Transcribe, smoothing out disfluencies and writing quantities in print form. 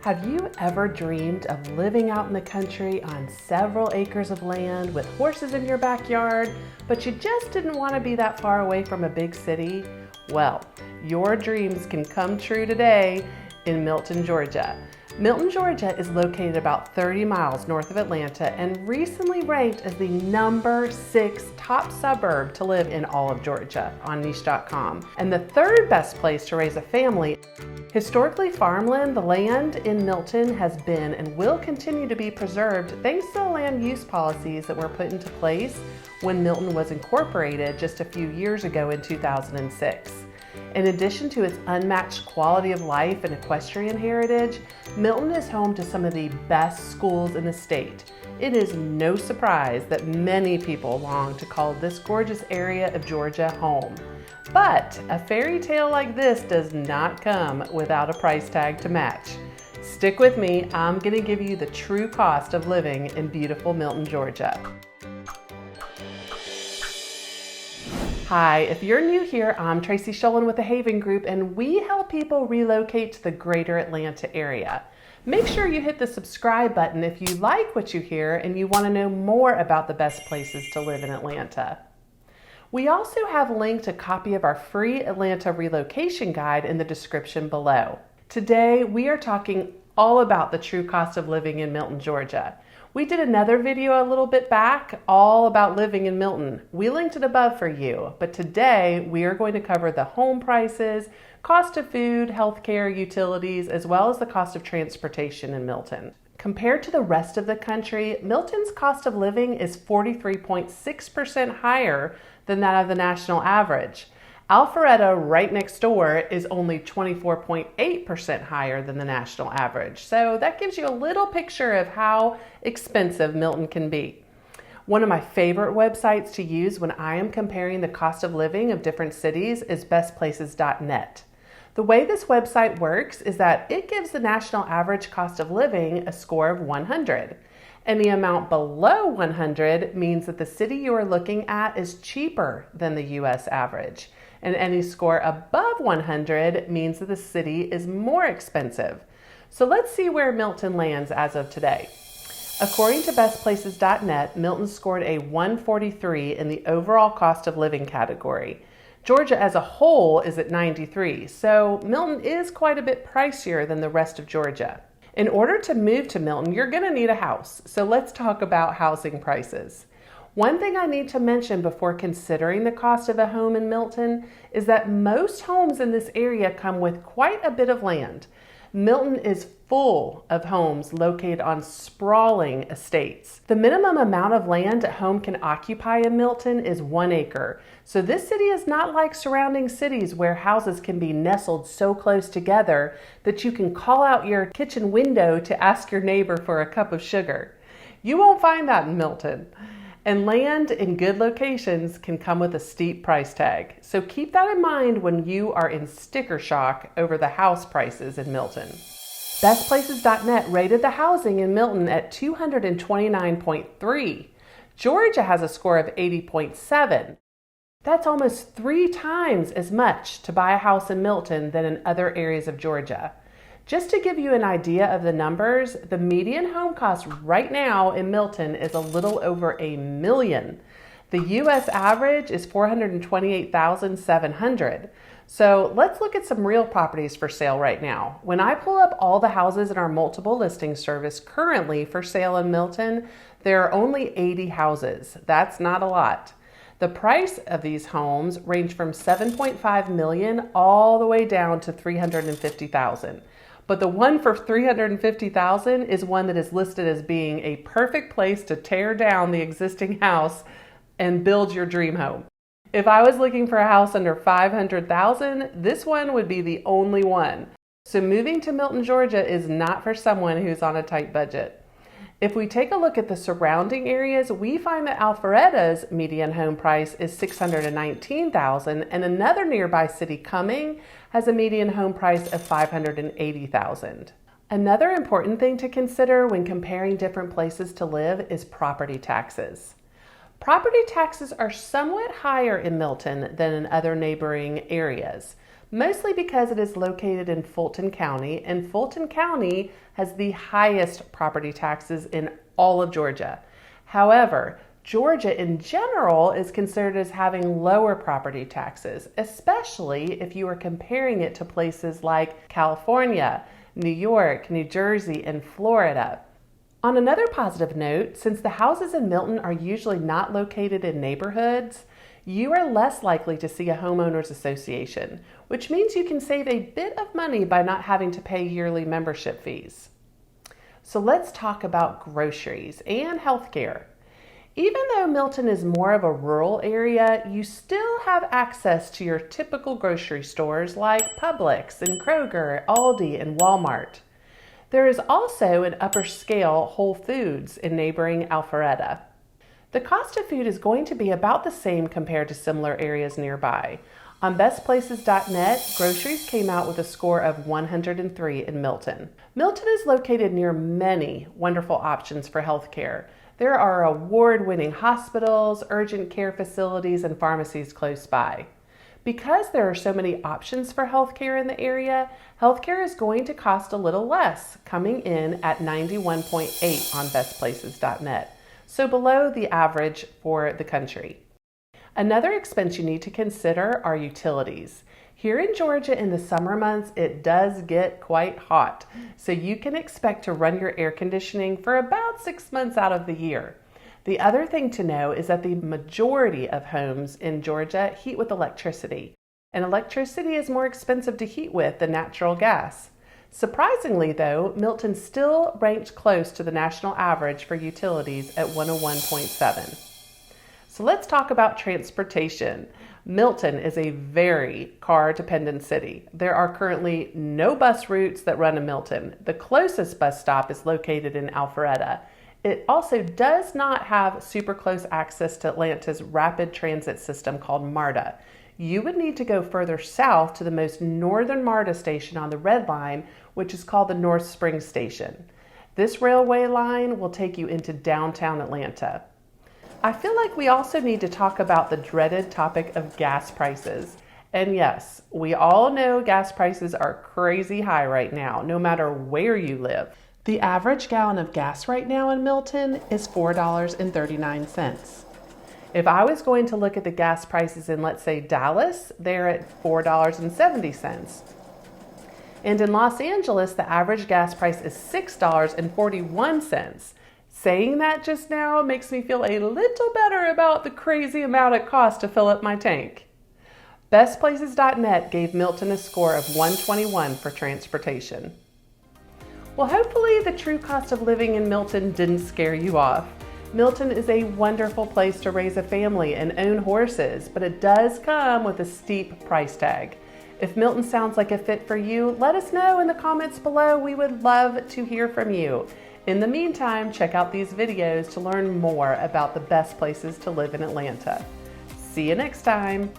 Have you ever dreamed of living out in the country on several acres of land with horses in your backyard, but you just didn't want to be that far away from a big city? Well, your dreams can come true today in Milton, Georgia. Milton, Georgia is located about 30 miles north of Atlanta and recently ranked as the number 6 top suburb to live in all of Georgia on niche.com, and the third best place to raise a family. Historically, farmland, the land in Milton, has been and will continue to be preserved thanks to the land use policies that were put into place when Milton was incorporated just a few years ago in 2006. In addition to its unmatched quality of life and equestrian heritage, Milton is home to some of the best schools in the state. It is no surprise that many people long to call this gorgeous area of Georgia home. But a fairy tale like this does not come without a price tag to match. Stick with me, I'm going to give you the true cost of living in beautiful Milton, Georgia. Hi, if you're new here, I'm Tracey Scholen with the HàVN Group, and we help people relocate to the greater Atlanta area. Make sure you hit the subscribe button if you like what you hear and you want to know more about the best places to live in Atlanta. We also have linked a copy of our free Atlanta relocation guide in the description below. Today, we are talking all about the true cost of living in Milton, Georgia. We did another video a little bit back all about living in Milton. We linked it above for you, but today we are going to cover the home prices, cost of food, healthcare, utilities, as well as the cost of transportation in Milton. Compared to the rest of the country, Milton's cost of living is 43.6% higher than that of the national average. Alpharetta, right next door, is only 24.8% higher than the national average. So that gives you a little picture of how expensive Milton can be. One of my favorite websites to use when I am comparing the cost of living of different cities is bestplaces.net. The way this website works is that it gives the national average cost of living a score of 100. Any amount below 100 means that the city you are looking at is cheaper than the U.S. average. And any score above 100 means that the city is more expensive. So let's see where Milton lands as of today. According to bestplaces.net, Milton scored a 143 in the overall cost of living category. Georgia as a whole is at 93, so Milton is quite a bit pricier than the rest of Georgia. In order to move to Milton, you're going to need a house. So let's talk about housing prices. One thing I need to mention before considering the cost of a home in Milton is that most homes in this area come with quite a bit of land. Milton is full of homes located on sprawling estates. The minimum amount of land a home can occupy in Milton is 1 acre. So this city is not like surrounding cities where houses can be nestled so close together that you can call out your kitchen window to ask your neighbor for a cup of sugar. You won't find that in Milton. And land in good locations can come with a steep price tag. So keep that in mind when you are in sticker shock over the house prices in Milton. Bestplaces.net rated the housing in Milton at 229.3. Georgia has a score of 80.7. That's almost 3 times as much to buy a house in Milton than in other areas of Georgia. Just to give you an idea of the numbers, the median home cost right now in Milton is a little over $1 million. The U.S. average is $428,700. So let's look at some real properties for sale right now. When I pull up all the houses in our multiple listing service currently for sale in Milton, there are only 80 houses. That's not a lot. The price of these homes range from $7.5 million all the way down to $350,000. But the one for $350,000 is one that is listed as being a perfect place to tear down the existing house and build your dream home. If I was looking for a house under $500,000, this one would be the only one. So moving to Milton, Georgia is not for someone who's on a tight budget. If we take a look at the surrounding areas, we find that Alpharetta's median home price is $619,000, and another nearby city, Cumming, has a median home price of $580,000. Another important thing to consider when comparing different places to live is property taxes. Property taxes are somewhat higher in Milton than in other neighboring areas. mostly because it is located in Fulton County, and Fulton County has the highest property taxes in all of Georgia. However, Georgia in general is considered as having lower property taxes, especially if you are comparing it to places like California, New York, New Jersey, and Florida. On another positive note, since the houses in Milton are usually not located in neighborhoods, you are less likely to see a homeowners association, which means you can save a bit of money by not having to pay yearly membership fees. So let's talk about groceries and healthcare. Even though Milton is more of a rural area, you still have access to your typical grocery stores like Publix and Kroger, Aldi, and Walmart. There is also an upper scale Whole Foods in neighboring Alpharetta. The cost of food is going to be about the same compared to similar areas nearby. On bestplaces.net, Groceries came out with a score of 103 in Milton. Milton is located near many wonderful options for healthcare. There are award-winning hospitals, urgent care facilities, and pharmacies close by. Because there are so many options for healthcare in the area, healthcare is going to cost a little less, coming in at 91.8 on bestplaces.net, so below the average for the country. Another expense you need to consider are utilities. Here in Georgia in the summer months, it does get quite hot, so you can expect to run your air conditioning for about 6 months out of the year. The other thing to know is that the majority of homes in Georgia heat with electricity, and electricity is more expensive to heat with than natural gas. Surprisingly though, Milton still ranked close to the national average for utilities at 101.7. So let's talk about transportation. Milton is a very car-dependent city. There are currently no bus routes that run in Milton. The closest bus stop is located in Alpharetta. It also does not have super close access to Atlanta's rapid transit system called MARTA. You would need to go further south to the most northern MARTA station on the Red Line, which is called the North Springs Station. This railway line will take you into downtown Atlanta. I feel like we also need to talk about the dreaded topic of gas prices. And yes, we all know gas prices are crazy high right now, no matter where you live. The average gallon of gas right now in Milton is $4.39. If I was going to look at the gas prices in, let's say, Dallas, they're at $4.70. And in Los Angeles, the average gas price is $6.41. Saying that just now makes me feel a little better about the crazy amount it costs to fill up my tank. Bestplaces.net gave Milton a score of 121 for transportation. Well, hopefully the true cost of living in Milton didn't scare you off. Milton is a wonderful place to raise a family and own horses, but it does come with a steep price tag. If Milton sounds like a fit for you, let us know in the comments below. We would love to hear from you. In the meantime, check out these videos to learn more about the best places to live in Atlanta. See you next time.